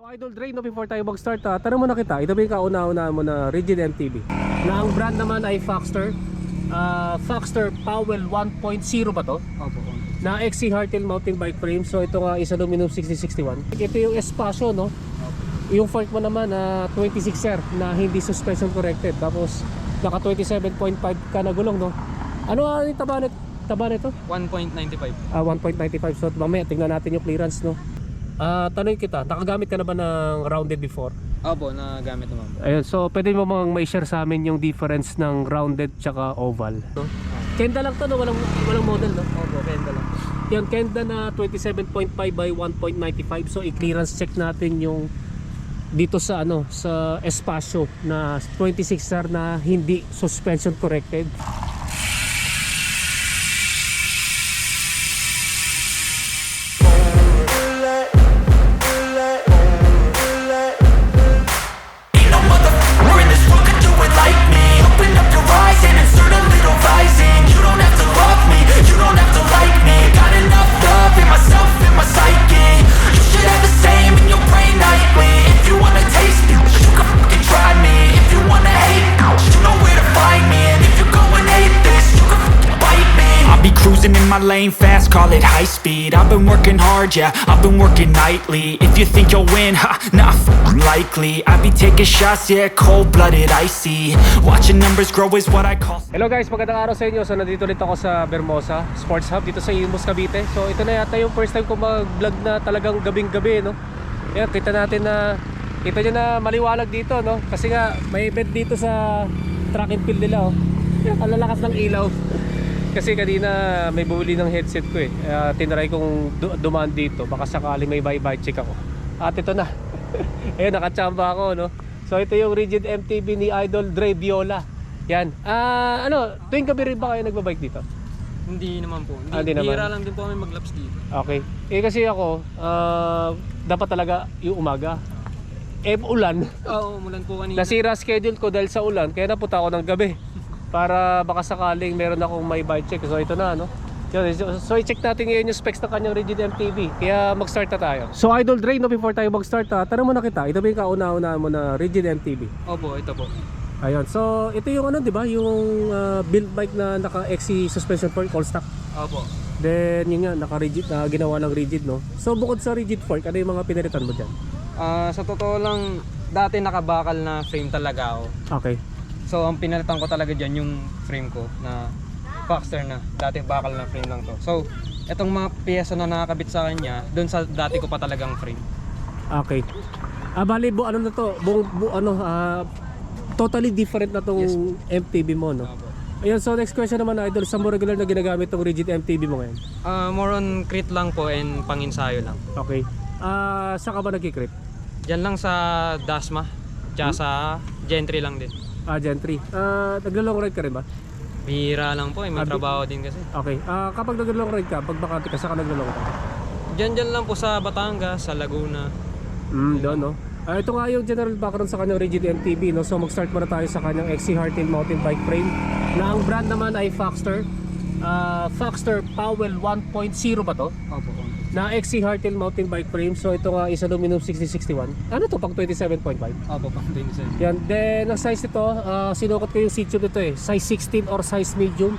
Idol Dre, no, before tayo mag-start, tanong mo na kita, ito ba yung kauna-una mo na rigid MTB? Na ang brand naman ay Foxster. Foxster Powell 1.0 ba to? Opo. Na XC hardtail mountain bike frame. So ito nga is aluminum 6061. Ito yung espasyo, no? Yung fork mo naman na 26er na hindi suspension corrected. Tapos naka 27.5 ka na gulong, no? Ano yung taba nito? 1.95. 1.95. So mamaya tingnan natin yung clearance, no? Tanong kita, nakagamit ka na ba ng rounded before? Opo, nagamit naman po. Ayun, so pwede mo bang ma-share sa amin yung difference ng rounded tsaka oval? No? Kenda lang to, no? Walang model, no? Opo, kenda lang. Yan, Kenda na 27.5 by 1.95. So i-clearance check natin yung dito sa sa espasyo na 26R na hindi suspension corrected. My lane fast, call it high speed. I've been working hard, yeah, I've been working nightly. If you think you'll win, ha, nah, likely. I be taking shots, yeah, cold-blooded, icy. Watching numbers grow is what I call. Hello guys, magandang araw sa inyo. So nandito ulit ako sa Bermosa Sports Hub dito sa Imus, Cavite. So ito na yata yung first time ko mag-vlog na talagang gabing-gabi, no? Ayan, kita nyo na maliwalag dito, no? Kasi nga may event dito sa track and field nila, oh. Ang lalakas ng ilaw. Kasi kanina may bumili ng headset ko eh. Tinry kong dumaan dito. Baka sakaling may bye-bye check ako. At ito na. Ayun, nakachamba ako, no? So ito yung rigid MTB ni Idol Dre Viola. Yan. Tuwing gabi rin ba kayo nagbabike dito? Hindi naman po. Hindi naman. Bihira lang din po kami maglaps dito. Okay. Kasi ako, dapat talaga yung umaga. Ulan. Oo, umulan po kanina. Nasira schedule ko dahil sa ulan. Kaya napunta ako ng gabi. Para baka sakaling meron akong may bike check. So ito na, no? So i-check natin ngayon yung specs ng kanyang rigid MTB. Kaya mag-start na tayo. So Idol Dre, no, before tayo mag-start, tanong mo na kita, ito ba yung kauna-una mo na rigid MTB? Opo, ito po. Ayun, so ito yung di ba? Yung build bike na naka-XC suspension fork, all stock. Opo. Then yun nga, naka-rigid, ginawa ng rigid, no? So bukod sa rigid fork, ano yung mga pinalitan mo dyan? Sa totoo lang, dati nakabakal na frame talaga ako. Okay. So ang pinalitan ko talaga dyan yung frame ko na Foxster na. Dati bakal na frame lang to. So itong mga piyesa na nakakabit sa kanya, doon sa dati ko pa talagang frame. Okay. Bali, ano na to? Totally different na tong Yes. MTB mo, no? Opo. Ayun, so next question naman, Idol, sa mo regular na ginagamit tong rigid MTB mo ngayon? More on crit lang po and pang-ensayo lang. Okay. Saan ka ba nagkikrit? Diyan lang sa Dasma, tsaka sa Gentry lang din. Gentry. Naglo-long ride ka rin ba? Bihira lang po, may trabaho din kasi. Okay. Kapag naglo-long ride ka, pag bakante ka, saan ka naglo-long ride? Diyan lang po sa Batangas, sa Laguna. Doon, no? Ito nga yung general background sa kanyang rigid MTB, no? So mag-start muna tayo sa kanyang XC hardtail mountain bike frame. Na ang brand naman ay Foxster. Foxster Powell 1.0 ba to? Opo. Na XC hardtail mountain bike frame. So ito nga is aluminum 6061. Ano to, pang 27.5? Opo, pang 27. Yan. Then ang size nito, sinukat ko yung seat tube nito eh, size 16 or size medium.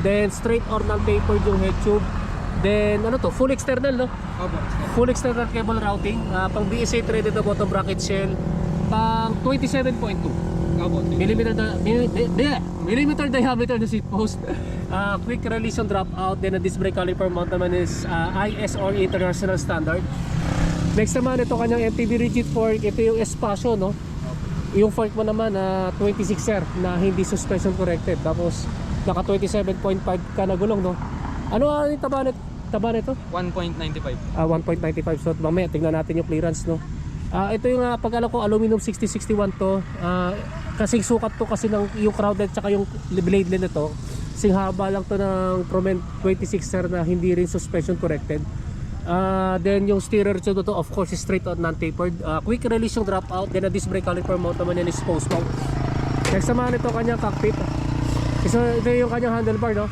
Then straight or non-tapered yung head tube. Then ano to, full external, no? Opo. Full external cable routing, pang BSA threaded na bottom bracket shell, pang 27.2 millimeter diameter na seat post. Quick release on drop out. Then a disc brake caliper mount naman is ISO international standard. Next naman, ito kanyang MTB rigid fork. Ito yung espasyo, no? Yung fork mo naman na 26er na hindi suspension corrected. Tapos naka 27.5 ka na gulong, no? Ano yung taba nito? 1.95. 1.95. So mamaya tingnan natin yung clearance, no? Ito yung pag alam ko aluminum 6061 to. Kasing sukat to kasi ng yung crowded tsaka yung blade line nito. Sing haba lang to ng Promen 26er na hindi rin suspension corrected. Then yung steerer tube to, of course, is straight on non-tapered. Quick release yung drop out. Then a disc brake caliper mount naman yan is post mount. Next naman ito kanyang cockpit. So ito yung kanyang handlebar, no?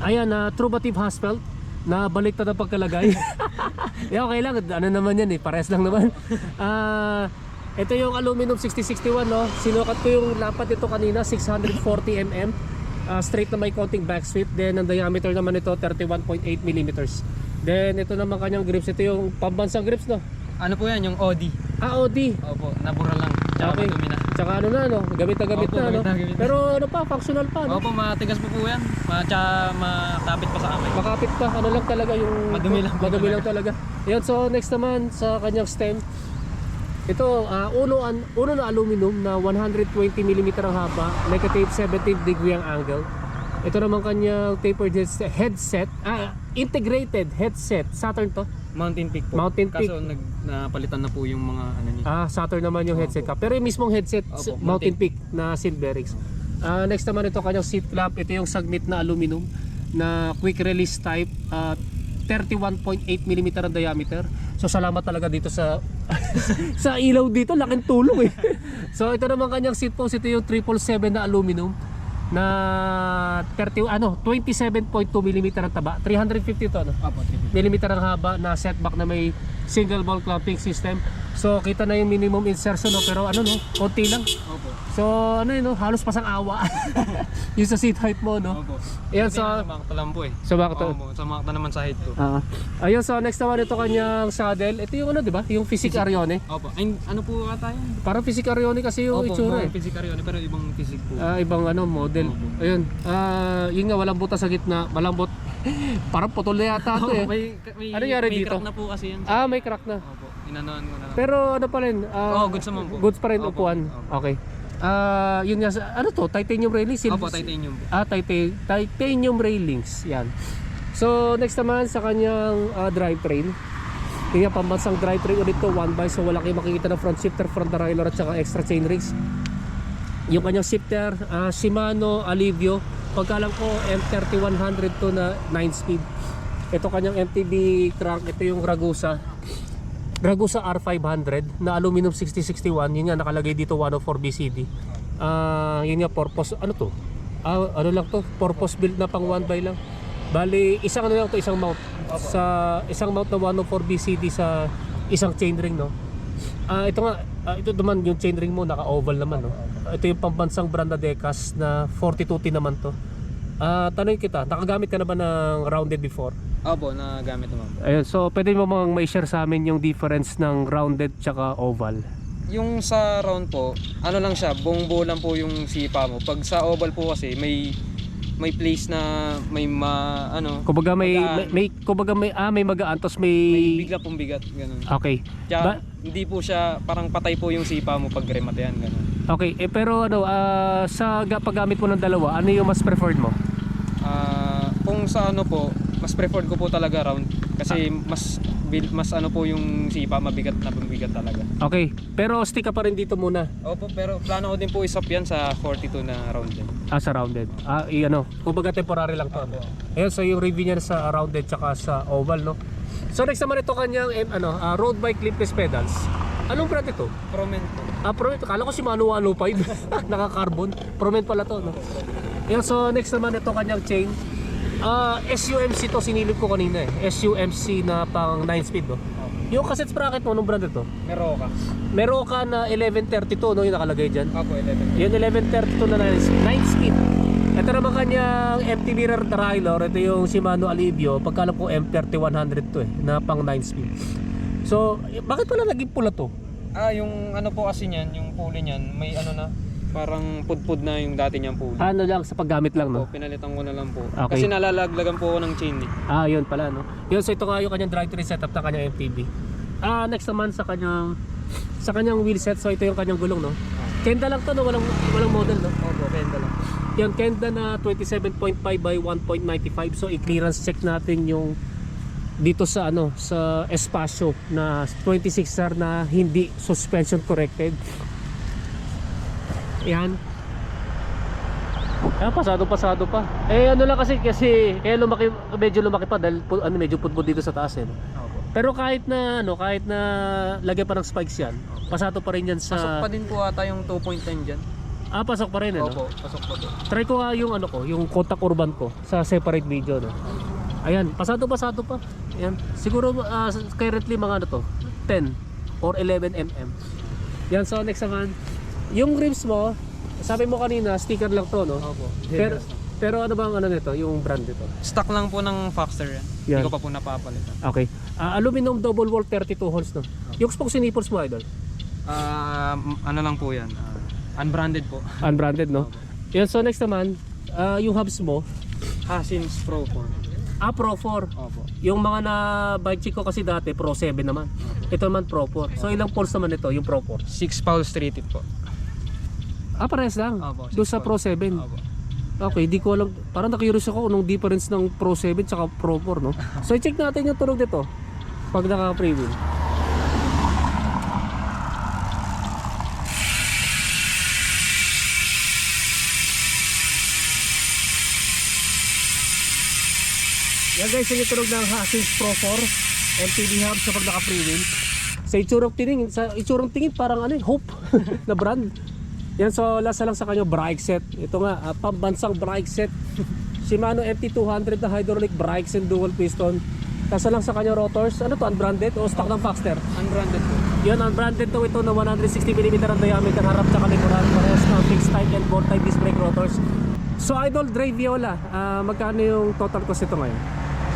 Ayan, Trubative Hasfeld na baliktad ang pagkalagay. Okay lang, ano naman yan eh, pares lang naman. Ito yung aluminum 6061, no? Sinukat ko yung lapat ito kanina, 640 mm. Straight na may coating back sweep. Then ang diameter naman ito 31.8 mm. Then ito naman kanyang grips, ito yung pambansang grips, no? Ano po yan, yung OD. OD. Opo, nabura lang. Tsaka Okay. madumi na. Tsaka ano na, no? Gamit na gamit Opo, na, no? gamit na, gamit na. Pero ano pa, functional pa, no? Opo, matigas po po yan. Tsaka makapit pa sa kamay. Makapit pa, ano lang talaga yung Madumi lang po madumi talaga. lang talaga. Yan, so next naman sa kanyang stem. Ito, uno na aluminum na 120 mm ang haba, negative 17 degree ang angle. Ito naman kanyang tapered headset, integrated headset. Saturn to? Mountain Peak po. Mountain Peak. Kaso napalitan na po yung mga ano niya. Saturn naman yung headset ka. Pero yung mismong headset, Opo, Mountain Mountain Peak na Silverix. Next naman ito kanyang seat clamp. Ito yung sagmit na aluminum na quick release type. 31.8 mm ang diameter. So salamat talaga dito sa sa ilaw dito, laking tulong eh. So ito naman kanyang seat post, ito yung 777 na aluminum na 27.2 mm ang taba. 350 to, ano? Opo, Millimeter ang haba na setback na may single ball clamping system. So kita na yung minimum insertion, no? Pero ano, no, konti lang. Opo. So ano yun, no? Halos pasang awa yung sa seat height mo, no? Opo. Ayan, Hindi so na, sumakta lang po eh. Sumakta. Opo, sumakta naman sa height ko. Ayun, so next naman ito kanyang saddle. Ito yung ano, di ba? Yung Physique Arione. Opo. Ay, ano po ata yun? Parang Physique Arione kasi yung Opo, itsura eh. mga physical yun, pero ibang physique po. Ibang ano, model. Opo. Ayun. Yun nga, walang butas sa gitna. Malambot. Parang putol na yata ito eh. may, Ano nangyari may dito? crack na po kasi yan. May crack na. Opo, inanoan ko na lang. Pero ano pa rin? goods naman po. Goods pa rin Opo, upuan. opo. Okay. Yun nga, ano to? Titanium railings? Opo, titanium po. Titanium railings. Yan. So, next naman sa kanyang drivetrain. Yung pambansang drivetrain ulit to, 1x. So, wala kayong makikita ng front shifter, front derailleur at saka extra chain rings. Yung kanyang shifter, Shimano Alivio. Pagkalam ko, M3100 to na 9-speed. Ito kanyang MTB crank. Ito yung Ragusa R500 na aluminum 6061. Yun nga, nakalagay dito 104 BCD. Yun nga, purpose, ano to? Ano lang to? Purpose built na pang 1x lang. Bali, isang ano lang to, isang mount. Sa isang mount na 104 BCD sa isang chainring, no? Ito nga, ito naman yung chainring mo, naka-oval naman, no? Ito yung pambansang brand na Decas na 42T naman to. Tanong kita, nakagamit ka na ba ng rounded before? Opo, nagamit naman po. Ayun, so pwede mo mang ma-share sa amin yung difference ng rounded tsaka oval? Yung sa round po, ano lang siya, buong-buo lang po yung sipa mo. Pag sa oval po kasi, may place na may Kumbaga magaan. may magaan tapos may may bigla pong bigat, ganun. okay. Kaya hindi po siya, parang patay po yung sipa mo pag remate yan, ganun. Okay, pero ano sa paggamit mo ng dalawa, ano yung mas preferred mo? Kung sa ano po, mas preferred ko po talaga round kasi mas ano po yung sipa, mabigat na pambigat talaga. Okay, pero stick ka pa rin dito muna. Opo, pero plano ko din po isap yan sa 42 na round din. Sa rounded. Ano, kumbaga temporary lang to. Ano? Ayun, so yung review niya sa rounded tsaka sa oval, no? So next naman ito kanyang road bike clipless pedals. Anong brand ito? Promen po. Promen. Kala ko Shimano 105. Naka-carbon. Promen pala to, no? Ayun, so next naman ito kanyang chain. SUMC to, sinilip ko kanina eh. SUMC na pang 9-speed, no? Yung cassette sprocket mo, anong brand ito? Meroka. Meroka na 1132, no? Yung nakalagay dyan. Opo, 11. Yung 1132 na 9-speed. Ito naman kanyang MTB derailleur. Ito yung Shimano Alivio. Pagkalam ko M3100 to eh, na pang 9-speed. So, bakit pala naging pula to? Yung ano po kasi niyan, yung pulley niyan, may ano na, parang pudpud na yung dati niyang pulley. Ano lang, sa paggamit lang, no? Po, pinalitan ko na lang po. Okay. Kasi nalalaglagan po ako ng chain eh. Yun pala, no? Yun, so ito nga yung kanyang drivetrain setup ng kanyang MTB. Next naman sa kanyang wheel set. So ito yung kanyang gulong, no? Kenda lang to, no? Walang model, no? Opo, Kenda lang. Yan, Kenda na 27.5 by 1.95. So i-clearance check natin yung dito sa sa espasyo na 26R na hindi suspension corrected. Yan. Pasado pa. Ano lang kasi kaya medyo lumaki pa dahil medyo pudpud dito sa taas eh. No? Opo. Pero kahit na lagyan pa ng spikes yan, pasado pa rin yan sa... Pasok pa din po ata yung 2.10 dyan. Pasok pa rin eh, no? Opo, pasok pa po. Try ko nga yung yung contact urban ko sa separate video, no? Ayan, pasado pa. Ayan. Siguro currently mga ano to, 10 or 11 mm. Yan, so next naman, yung rims mo, sabi mo kanina, sticker lang to, no? Opo. Pero ano bang ano nito, yung brand nito? Stock lang po ng Foxter yan. Yan. Hindi ko pa po napapalitan. Okay. Aluminum double wall 32 holes, no? Yung spokes and nipples mo, idol? Ano lang po yan? Unbranded po. Unbranded, no? Yan, so next naman, yung hubs mo, Hasins Pro 4. Pro 4. Opo. Yung mga na bike check ko kasi dati, Pro 7 naman. Ito naman Pro 4. So ilang poles naman ito, yung Pro 4? 6 Paul Street tip po. Parehas lang. Opo, Doon sa 6 Pro 7. Opo. Okay, di ko alam. Parang na-curious ako anong difference ng Pro 7 tsaka Pro 4, no? So i-check natin yung tunog nito pag naka-preview. Yan guys, yung tunog ng Hasins Pro 4 MTB hub sa pag naka-preview. Sa itsurang tingin parang ano, Hope na brand. Yan, so lasa lang sa kanya brake set. Ito nga, pambansang brake set. Shimano MT200 na hydraulic brakes and dual piston. Lasa lang sa kanya rotors. Ano to, unbranded o stock ng Foxter? Unbranded po. Yan, unbranded to ito na 160mm ang diameter harap sa likuran. Parehas na fixed type and bolt type disc brake rotors. So Idol Dre Viola, magkano yung total cost ito ngayon?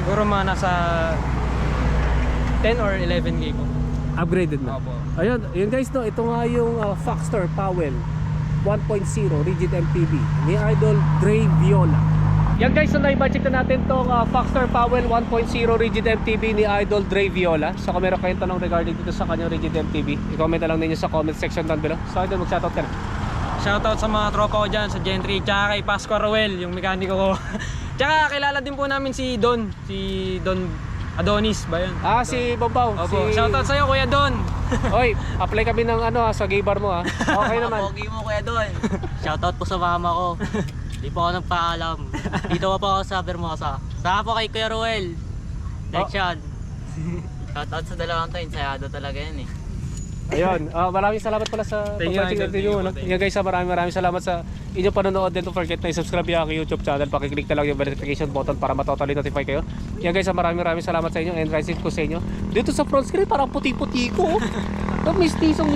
Siguro mga nasa 10 or 11K po. Upgraded na. Opo. Ayun, yun guys, no, ito nga yung Foxter Powell 1.0 rigid MTB ni Idol Dre Viola. Yan guys, so na-check na natin tong Foxter Powell 1.0 rigid MTB ni Idol Dre Viola. So kung meron kayong tanong regarding dito sa kanyang rigid MTB, i-comment na lang ninyo sa comment section down below. So Idol, mag-shoutout ka na. Shoutout sa mga tropa ko dyan sa Gentry, tsaka kay Pasco Roel, yung mekaniko ko. Tsaka kilala din po namin si Don Adonis ba yun? Si Bobaw. Opo, shoutout sa'yo Kuya Don. Oy, apply kami ng sa gay bar mo Okay naman. Pogi mo kuya doon. Shoutout po sa mama ko. Di po ako nagpaalam. Dito po ako sa Bermosa. Saka po kay Kuya Ruel. Direction. Shoutout sa dalawang to. Ensayado talaga yan eh. Ayun, maraming salamat pala sa Thank you, pag-watching Idol. natin yung Thank you. Yeah guys, maraming salamat sa inyong panonood. Don't forget na i-subscribe yung aking YouTube channel. Pakiclick na lang yung notification button para matotally notify kayo. Yeah guys, maraming salamat sa inyo and rise ko sa inyo. Dito sa front screen parang puti-puti ko. Mistisong.